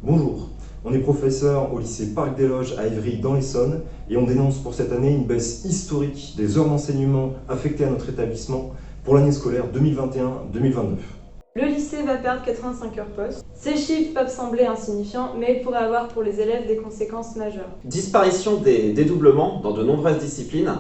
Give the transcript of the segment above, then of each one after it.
Bonjour, on est professeur au lycée Parc des Loges à Évry dans l'Essonne et on dénonce pour cette année une baisse historique des heures d'enseignement affectées à notre établissement pour l'année scolaire 2021-2022. Le lycée va perdre 85 heures poste. Ces chiffres peuvent sembler insignifiants, mais ils pourraient avoir pour les élèves des conséquences majeures. Disparition des dédoublements dans de nombreuses disciplines,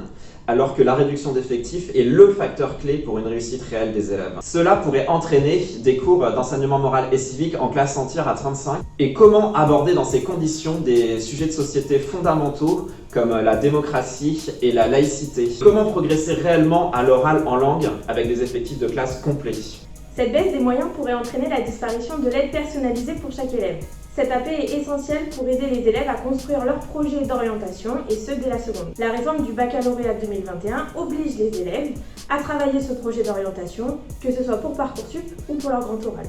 alors que la réduction d'effectifs est le facteur clé pour une réussite réelle des élèves. Cela pourrait entraîner des cours d'enseignement moral et civique en classe entière à 35. Et comment aborder dans ces conditions des sujets de société fondamentaux comme la démocratie et la laïcité? Comment progresser réellement à l'oral en langue avec des effectifs de classe complets? Cette baisse des moyens pourrait entraîner la disparition de l'aide personnalisée pour chaque élève. Cette AP est essentielle pour aider les élèves à construire leur projet d'orientation et ce dès la seconde. La réforme du baccalauréat 2021 oblige les élèves à travailler ce projet d'orientation, que ce soit pour Parcoursup ou pour leur grand oral.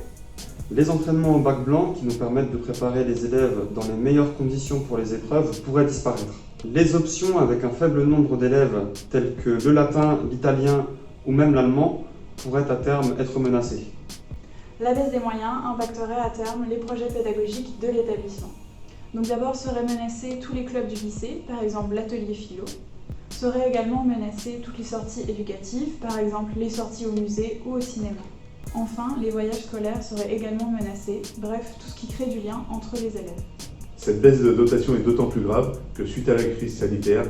Les entraînements au bac blanc qui nous permettent de préparer les élèves dans les meilleures conditions pour les épreuves pourraient disparaître. Les options avec un faible nombre d'élèves tels que le latin, l'italien ou même l'allemand pourraient à terme être menacées. La baisse des moyens impacterait à terme les projets pédagogiques de l'établissement. Donc d'abord seraient menacés tous les clubs du lycée, par exemple l'atelier philo. Seraient également menacées toutes les sorties éducatives, par exemple les sorties au musée ou au cinéma. Enfin, les voyages scolaires seraient également menacés, bref, tout ce qui crée du lien entre les élèves. Cette baisse de dotation est d'autant plus grave que suite à la crise sanitaire,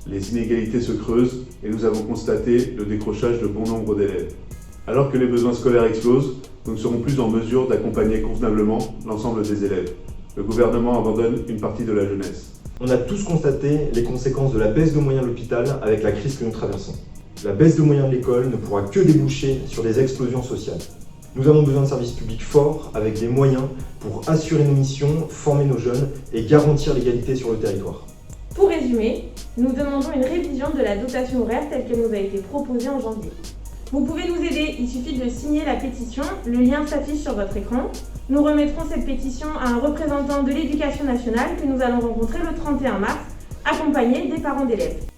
les inégalités se creusent et nous avons constaté le décrochage de bon nombre d'élèves. Alors que les besoins scolaires explosent, nous ne serons plus en mesure d'accompagner convenablement l'ensemble des élèves. Le gouvernement abandonne une partie de la jeunesse. On a tous constaté les conséquences de la baisse de moyens de l'hôpital avec la crise que nous traversons. La baisse de moyens de l'école ne pourra que déboucher sur des explosions sociales. Nous avons besoin de services publics forts avec des moyens pour assurer nos missions, former nos jeunes et garantir l'égalité sur le territoire. Pour résumer, nous demandons une révision de la dotation horaire telle qu'elle nous a été proposée en janvier. Vous pouvez nous aider, il suffit de signer la pétition, le lien s'affiche sur votre écran. Nous remettrons cette pétition à un représentant de l'Éducation nationale que nous allons rencontrer le 31 mars, accompagné des parents d'élèves.